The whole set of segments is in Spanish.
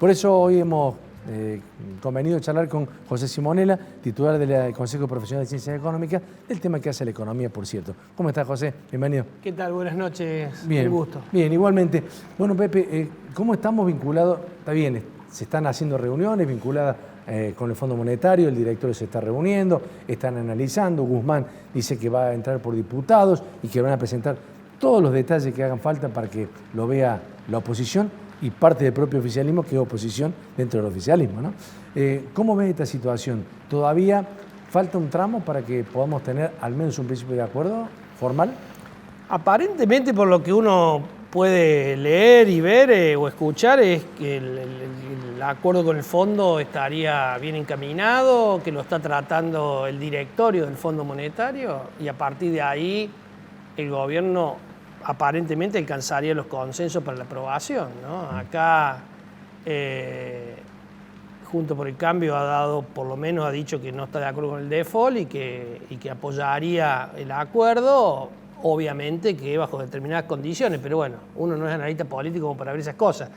Por eso hoy hemos convenido charlar con José Simonella, titular del Consejo Profesional de Ciencias Económicas, del tema que hace la economía, por cierto. ¿Cómo estás, José? Bienvenido. ¿Qué tal? Buenas noches. Bien, un gusto. Bien, igualmente. Bueno, Pepe, ¿cómo estamos vinculados? Está bien, se están haciendo reuniones vinculadas con el Fondo Monetario, el directorio se está reuniendo, están analizando, Guzmán dice que va a entrar por diputados y que van a presentar todos los detalles que hagan falta para que lo vea la oposición y parte del propio oficialismo, que es oposición dentro del oficialismo, ¿no? ¿Cómo ves esta situación? ¿Todavía falta un tramo para que podamos tener al menos un principio de acuerdo formal? Aparentemente, por lo que uno puede leer y ver o escuchar, es que el acuerdo con el fondo estaría bien encaminado, que lo está tratando el directorio del Fondo Monetario y a partir de ahí el gobierno aparentemente alcanzaría los consensos para la aprobación, ¿no? Acá, Juntos por el Cambio ha dado, por lo menos ha dicho que no está de acuerdo con el default y que apoyaría el acuerdo, obviamente que bajo determinadas condiciones, pero bueno, uno no es analista político como para ver esas cosas.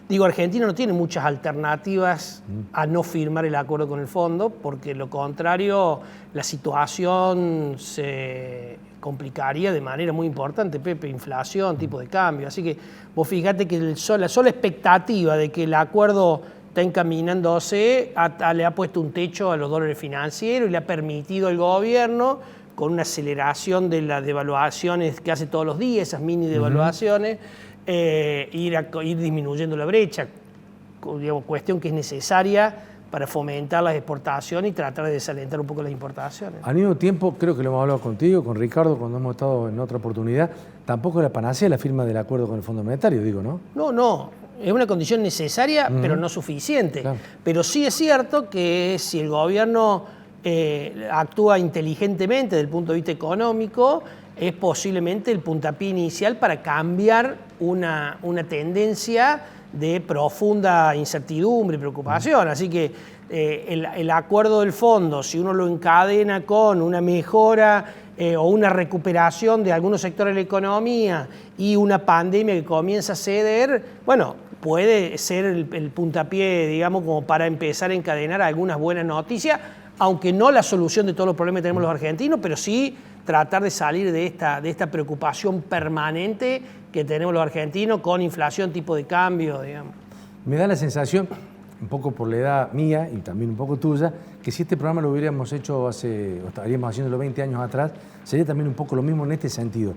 Digo, Argentina no tiene muchas alternativas a no firmar el acuerdo con el fondo, porque lo contrario, la situación se complicaría de manera muy importante, Pepe, inflación, tipo de cambio. Así que vos fíjate que la sola expectativa de que el acuerdo está encaminándose le ha puesto un techo a los dólares financieros y le ha permitido al gobierno, con una aceleración de las devaluaciones que hace todos los días, esas mini devaluaciones, ir disminuyendo la brecha, digamos, cuestión que es necesaria para fomentar las exportaciones y tratar de desalentar un poco las importaciones. Al mismo tiempo, creo que lo hemos hablado contigo, con Ricardo, cuando hemos estado en otra oportunidad, tampoco es la panacea la firma del acuerdo con el Fondo Monetario, digo, ¿no? No, es una condición necesaria, pero no suficiente. Claro. Pero sí es cierto que si el gobierno actúa inteligentemente desde el punto de vista económico, es posiblemente el puntapié inicial para cambiar una tendencia de profunda incertidumbre y preocupación. Así que el acuerdo del fondo, si uno lo encadena con una mejora o una recuperación de algunos sectores de la economía y una pandemia que comienza a ceder, bueno, puede ser el puntapié, digamos, como para empezar a encadenar algunas buenas noticias, aunque no la solución de todos los problemas que tenemos los argentinos, pero sí tratar de salir de esta preocupación permanente que tenemos los argentinos con inflación, tipo de cambio, digamos. Me da la sensación, un poco por la edad mía y también un poco tuya, que si este programa lo hubiéramos hecho o estaríamos haciéndolo 20 años atrás, sería también un poco lo mismo en este sentido.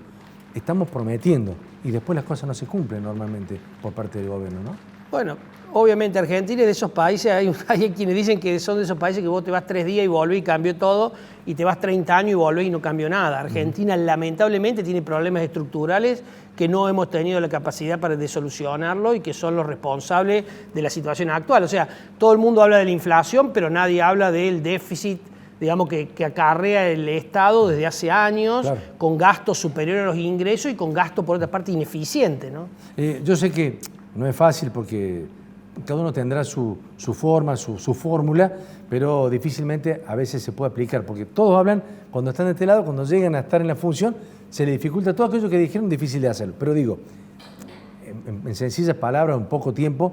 Estamos prometiendo y después las cosas no se cumplen normalmente por parte del gobierno, ¿no? Bueno, obviamente Argentina es de esos países, hay quienes dicen que son de esos países que vos te vas 3 días y volvés y cambió todo, y te vas 30 años y volvés y no cambió nada. Argentina lamentablemente tiene problemas estructurales que no hemos tenido la capacidad de solucionarlo y que son los responsables de la situación actual. O sea, todo el mundo habla de la inflación, pero nadie habla del déficit, digamos, que acarrea el Estado desde hace años, claro, con gastos superiores a los ingresos y con gastos, por otra parte, ineficientes, ¿no? Yo sé que no es fácil porque cada uno tendrá su forma, su fórmula, pero difícilmente a veces se puede aplicar, porque todos hablan, cuando están de este lado, cuando llegan a estar en la función, se les dificulta todo aquello que dijeron, difícil de hacerlo. Pero digo, en sencillas palabras, en poco tiempo,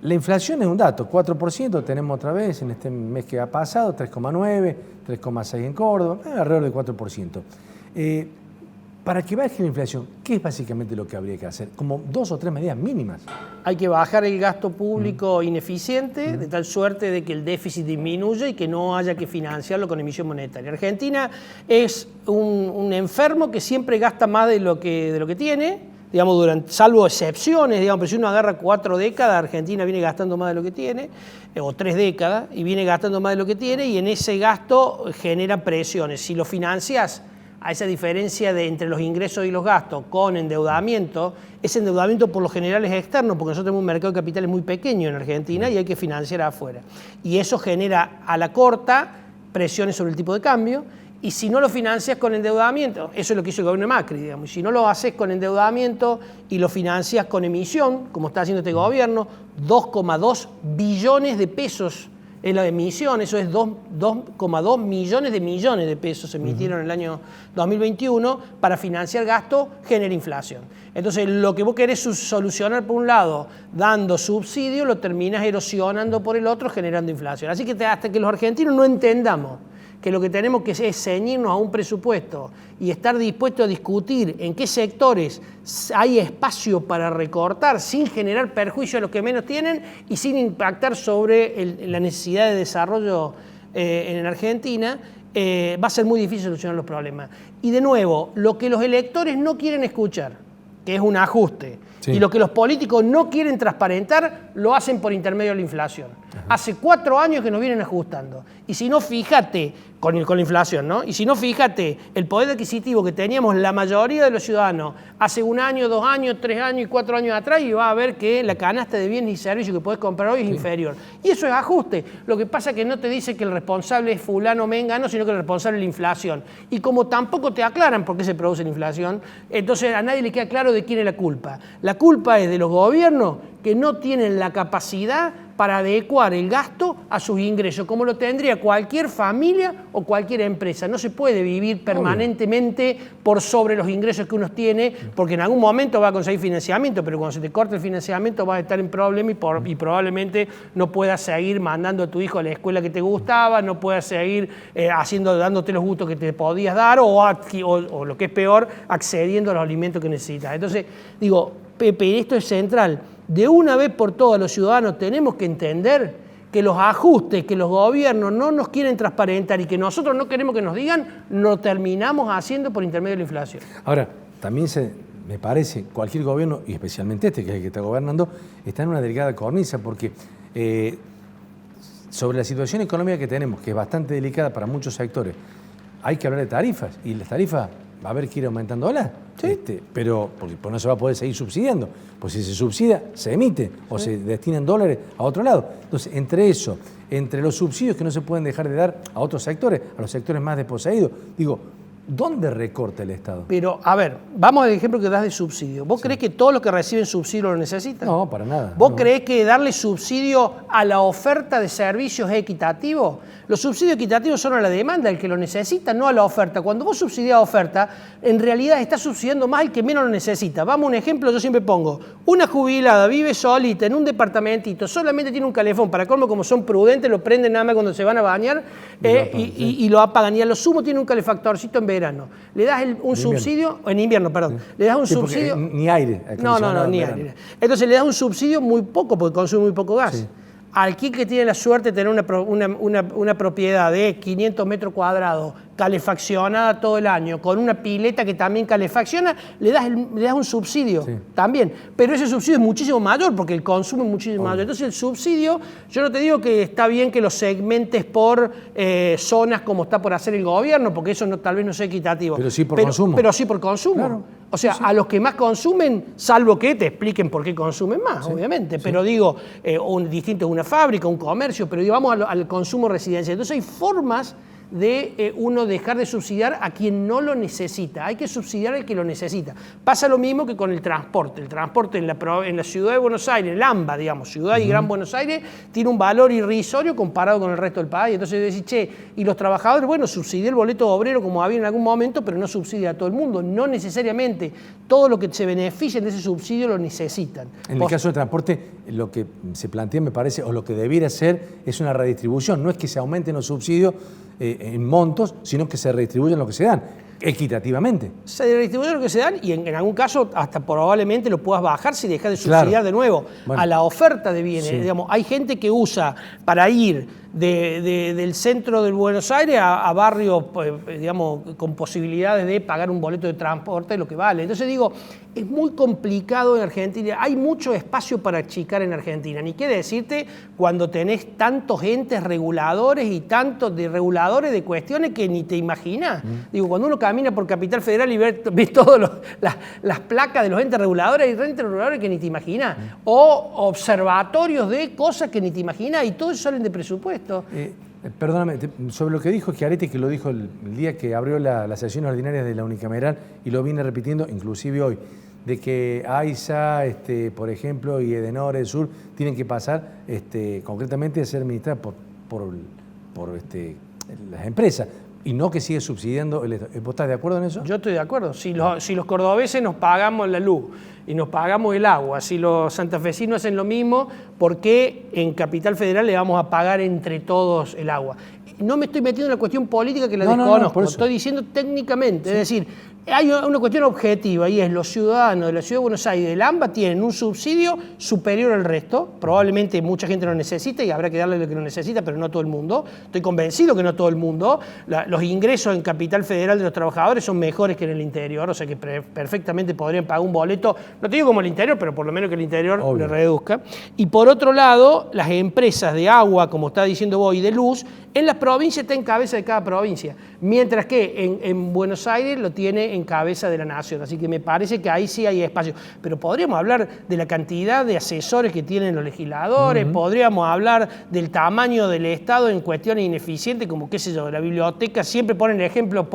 la inflación es un dato, 4% tenemos otra vez en este mes que ha pasado, 3,9, 3,6 en Córdoba, alrededor del 4%. Para que baje la inflación, ¿qué es básicamente lo que habría que hacer? Como 2 o 3 medidas mínimas. Hay que bajar el gasto público ineficiente, de tal suerte de que el déficit disminuya y que no haya que financiarlo con emisión monetaria. Argentina es un enfermo que siempre gasta más de lo que tiene, digamos, salvo excepciones, digamos, pero si uno agarra 4 décadas, Argentina viene gastando más de lo que tiene, o 3 décadas, y viene gastando más de lo que tiene, y en ese gasto genera presiones. Si lo financias a esa diferencia entre los ingresos y los gastos con endeudamiento, ese endeudamiento por lo general es externo, porque nosotros tenemos un mercado de capitales muy pequeño en Argentina y hay que financiar afuera. Y eso genera a la corta presiones sobre el tipo de cambio, y si no lo financias con endeudamiento, eso es lo que hizo el gobierno de Macri, digamos, si no lo haces con endeudamiento y lo financias con emisión, como está haciendo este gobierno, 2,2 billones de pesos es la emisión, eso es 2,2 millones de pesos se emitieron en el año 2021 para financiar gasto, genera inflación. Entonces, lo que vos querés solucionar por un lado, dando subsidio, lo terminas erosionando por el otro, generando inflación. Así que hasta que los argentinos no entendamos que lo que tenemos que es ceñirnos a un presupuesto y estar dispuestos a discutir en qué sectores hay espacio para recortar sin generar perjuicio a los que menos tienen y sin impactar sobre la necesidad de desarrollo en Argentina, va a ser muy difícil solucionar los problemas. Y de nuevo, lo que los electores no quieren escuchar, que es un ajuste, y lo que los políticos no quieren transparentar, lo hacen por intermedio de la inflación. Hace 4 años que nos vienen ajustando. Y si no, fíjate, con la inflación, ¿no? Y si no, fíjate, el poder adquisitivo que teníamos la mayoría de los ciudadanos hace 1 año, 2 años, 3 años y 4 años atrás, y vas a ver que la canasta de bienes y servicios que podés comprar hoy es inferior. Y eso es ajuste. Lo que pasa es que no te dice que el responsable es fulano o mengano, sino que el responsable es la inflación. Y como tampoco te aclaran por qué se produce la inflación, entonces a nadie le queda claro de quién es la culpa. La culpa es de los gobiernos que no tienen la capacidad para adecuar el gasto a sus ingresos, como lo tendría cualquier familia o cualquier empresa. No se puede vivir permanentemente por sobre los ingresos que uno tiene, porque en algún momento va a conseguir financiamiento, pero cuando se te corta el financiamiento vas a estar en problema y probablemente no puedas seguir mandando a tu hijo a la escuela que te gustaba, no puedas seguir dándote los gustos que te podías dar o lo que es peor, accediendo a los alimentos que necesitas. Entonces, digo, Pepe, esto es central. De una vez por todas los ciudadanos tenemos que entender que los ajustes que los gobiernos no nos quieren transparentar y que nosotros no queremos que nos digan, lo terminamos haciendo por intermedio de la inflación. Ahora, también me parece, cualquier gobierno, y especialmente este, que es el que está gobernando, está en una delicada cornisa, porque sobre la situación económica que tenemos, que es bastante delicada para muchos sectores, hay que hablar de tarifas, y las tarifas va a haber que ir aumentándolas, ¿sí? Pero porque no se va a poder seguir subsidiando, pues si se subsidia, se emite o se destinan dólares a otro lado. Entonces, entre los subsidios que no se pueden dejar de dar a otros sectores, a los sectores más desposeídos, digo, ¿dónde recorta el Estado? Pero, a ver, vamos al ejemplo que das de subsidio. ¿Vos creés que todos los que reciben subsidio lo necesitan? No, para nada. ¿Vos creés que darle subsidio a la oferta de servicios es equitativo? Los subsidios equitativos son a la demanda, el que lo necesita, no a la oferta. Cuando vos subsidias a oferta, en realidad estás subsidiando más el que menos lo necesita. Vamos a un ejemplo, yo siempre pongo. Una jubilada vive solita en un departamentito, solamente tiene un calefón, para colmo, como son prudentes, lo prenden nada más cuando se van a bañar y lo apagan. Y a lo sumo tiene un calefactorcito en verano. Le das un subsidio, en invierno, perdón. Le das un subsidio. Ni aire. No, ni aire. Entonces le das un subsidio muy poco, porque consume muy poco gas. Sí. Alguien que tiene la suerte de tener una propiedad de 500 metros cuadrados, calefaccionada todo el año, con una pileta que también calefacciona, le das un subsidio también. Pero ese subsidio es muchísimo mayor, porque el consumo es muchísimo mayor. Entonces el subsidio, yo no te digo que está bien que lo segmentes por zonas como está por hacer el gobierno, porque eso tal vez no sea equitativo. Pero sí por consumo. Pero sí por consumo. Claro. O sea, a los que más consumen, salvo que te expliquen por qué consumen más, obviamente. Pero digo, distinto es una fábrica, un comercio, pero vamos al consumo residencial. Entonces hay formas de uno dejar de subsidiar a quien no lo necesita. Hay que subsidiar al que lo necesita. Pasa lo mismo que con el transporte. El transporte en la ciudad de Buenos Aires, el AMBA, digamos, Ciudad y Gran Buenos Aires, tiene un valor irrisorio comparado con el resto del país. Entonces decís, che, y los trabajadores, bueno, subsidia el boleto obrero como había en algún momento, pero no subsidia a todo el mundo. No necesariamente todo lo que se beneficien de ese subsidio lo necesitan. En el caso del transporte, lo que se plantea, me parece, o lo que debiera ser, es una redistribución. No es que se aumenten los subsidios en montos, sino que se redistribuyen lo que se dan, equitativamente. Se redistribuyen lo que se dan y en algún caso hasta probablemente lo puedas bajar si dejas de subsidiar de nuevo. Bueno, a la oferta de bienes. Digamos, hay gente que usa para ir del centro de Buenos Aires a barrios, digamos, con posibilidades de pagar un boleto de transporte, lo que vale. Entonces digo, es muy complicado en Argentina. Hay mucho espacio para achicar en Argentina. Ni qué decirte cuando tenés tantos entes reguladores y tantos de reguladores de cuestiones que ni te imaginas. Digo, cuando uno camina por Capital Federal y ve todas las placas de los entes reguladores, hay entes reguladores que ni te imaginas. O observatorios de cosas que ni te imaginas y todo eso salen de presupuesto. Perdóname, sobre lo que dijo Schiaretti, que lo dijo el día que abrió las sesiones ordinarias de la unicameral y lo viene repitiendo inclusive hoy, de que AISA, por ejemplo, y Edenor, Sur, tienen que pasar concretamente a ser administradas las empresas y no que sigue subsidiando el Estado. ¿Vos estás de acuerdo en eso? Yo estoy de acuerdo. Si los cordobeses nos pagamos la luz y nos pagamos el agua, si los santafesinos hacen lo mismo, ¿por qué en Capital Federal le vamos a pagar entre todos el agua? No me estoy metiendo en la cuestión política que la desconozco, estoy diciendo técnicamente, es decir, hay una cuestión objetiva y es los ciudadanos de la Ciudad de Buenos Aires y del AMBA tienen un subsidio superior al resto, probablemente mucha gente lo necesita y habrá que darle lo que lo necesita, pero no todo el mundo, estoy convencido que no todo el mundo, los ingresos en Capital Federal de los trabajadores son mejores que en el interior, o sea que perfectamente podrían pagar un boleto, no te digo como el interior, pero por lo menos que el interior le reduzca. Y por otro lado, las empresas de agua, como está diciendo vos, y de luz, en las provincias está en cabeza de cada provincia, mientras que en Buenos Aires lo tiene en cabeza de la nación, así que me parece que ahí sí hay espacio. Pero podríamos hablar de la cantidad de asesores que tienen los legisladores, podríamos hablar del tamaño del Estado en cuestiones ineficientes, como qué sé yo, la biblioteca, siempre ponen el ejemplo,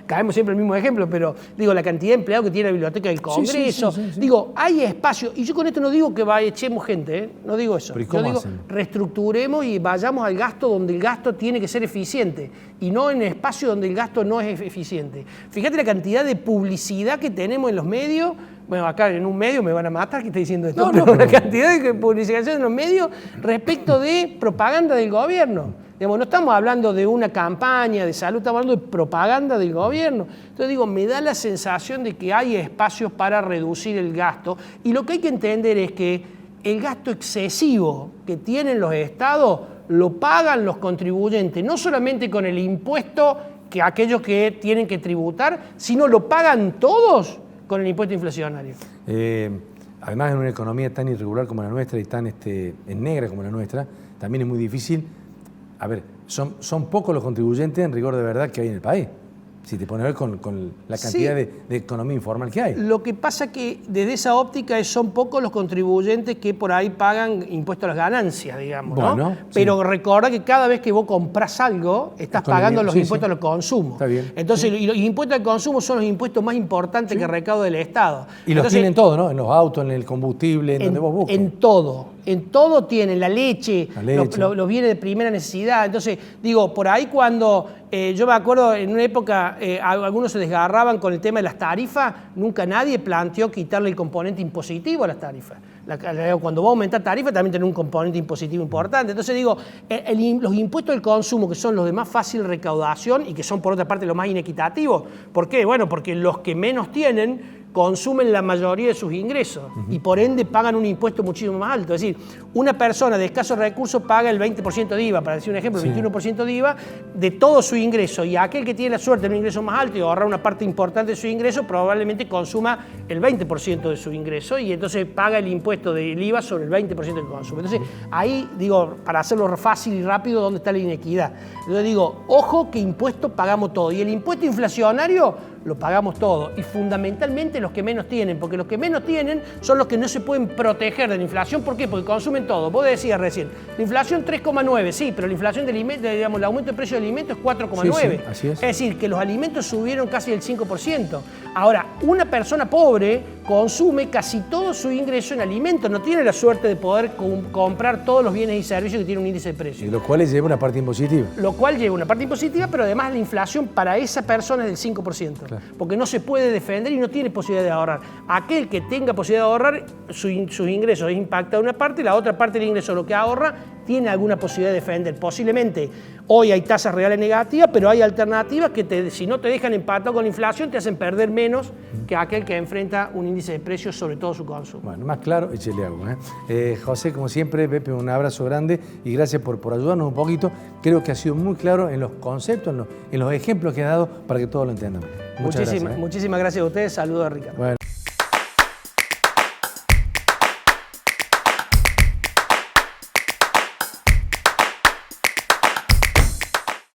caemos siempre el mismo ejemplo, pero digo, la cantidad de empleados que tiene la biblioteca del Congreso, sí. Digo, hay espacio, y yo con esto no digo que echemos gente, no digo eso, yo digo, reestructuremos y vayamos al gasto donde el gasto tiene que ser eficiente y no en espacio donde el gasto no es eficiente. Fíjate la cantidad de publicidad que tenemos en los medios. Bueno, acá en un medio me van a matar que estoy diciendo esto, pero la cantidad de publicación en los medios respecto de propaganda del gobierno. Digamos, no estamos hablando de una campaña de salud, estamos hablando de propaganda del gobierno. Entonces digo, me da la sensación de que hay espacios para reducir el gasto y lo que hay que entender es que el gasto excesivo que tienen los estados lo pagan los contribuyentes, no solamente con el impuesto que aquellos que tienen que tributar, sino lo pagan todos con el impuesto inflacionario. Además, en una economía tan irregular como la nuestra y tan en negra como la nuestra, también es muy difícil. A ver, son pocos los contribuyentes en rigor de verdad que hay en el país. Si te pones a ver con la cantidad de economía informal que hay. Lo que pasa que desde esa óptica son pocos los contribuyentes que por ahí pagan impuestos a las ganancias, digamos, bueno, ¿no? Pero recuerda que cada vez que vos compras algo, estás pagando los impuestos al consumo. Está bien. Entonces, y los impuestos al consumo son los impuestos más importantes que recauda el Estado. Y los tienen todos, ¿no? En los autos, en el combustible, en donde vos busques. En todo tienen, la leche. Los bienes de primera necesidad. Entonces, digo, por ahí cuando, yo me acuerdo en una época, algunos se desgarraban con el tema de las tarifas, nunca nadie planteó quitarle el componente impositivo a las tarifas. Cuando va a aumentar tarifas también tiene un componente impositivo importante. Entonces digo, los impuestos del consumo, que son los de más fácil recaudación y que son por otra parte los más inequitativos, ¿por qué? Bueno, porque los que menos tienen consumen la mayoría de sus ingresos y por ende pagan un impuesto muchísimo más alto. Es decir, una persona de escasos recursos paga el 20% de IVA, para decir un ejemplo, el 21% de IVA de todo su ingreso, y aquel que tiene la suerte de un ingreso más alto y ahorrar una parte importante de su ingreso probablemente consuma el 20% de su ingreso y entonces paga el impuesto del IVA sobre el 20% del consumo. Entonces ahí digo, para hacerlo fácil y rápido, ¿dónde está la inequidad? Entonces digo, ojo que impuestos pagamos todo y el impuesto inflacionario lo pagamos todo y fundamentalmente los que menos tienen, porque los que menos tienen son los que no se pueden proteger de la inflación. ¿Por qué? Porque consumen todo. Vos decías recién, la inflación 3,9, sí, pero la inflación del alimento, digamos, el aumento de precio del alimento es 4,9. Sí, así es. Es decir, que los alimentos subieron casi el 5%. Ahora, una persona pobre consume casi todo su ingreso en alimentos, no tiene la suerte de poder comprar todos los bienes y servicios que tiene un índice de precio. Y lo cual lleva una parte impositiva. Lo cual lleva una parte impositiva, pero además la inflación para esa persona es del 5%. Claro. Porque no se puede defender y no tiene posibilidad de ahorrar. Aquel que tenga posibilidad de ahorrar, sus ingresos es impactado una parte y la otra parte del ingreso, lo que ahorra, tiene alguna posibilidad de defender. Posiblemente hoy hay tasas reales negativas, pero hay alternativas que si no te dejan empatado con la inflación, te hacen perder menos que aquel que enfrenta un índice de precios sobre todo su consumo. Bueno, más claro, échele agua. José, como siempre, Pepe, un abrazo grande y gracias por ayudarnos un poquito. Creo que ha sido muy claro en los conceptos, en los ejemplos que ha dado para que todos lo entendamos. Muchísimas gracias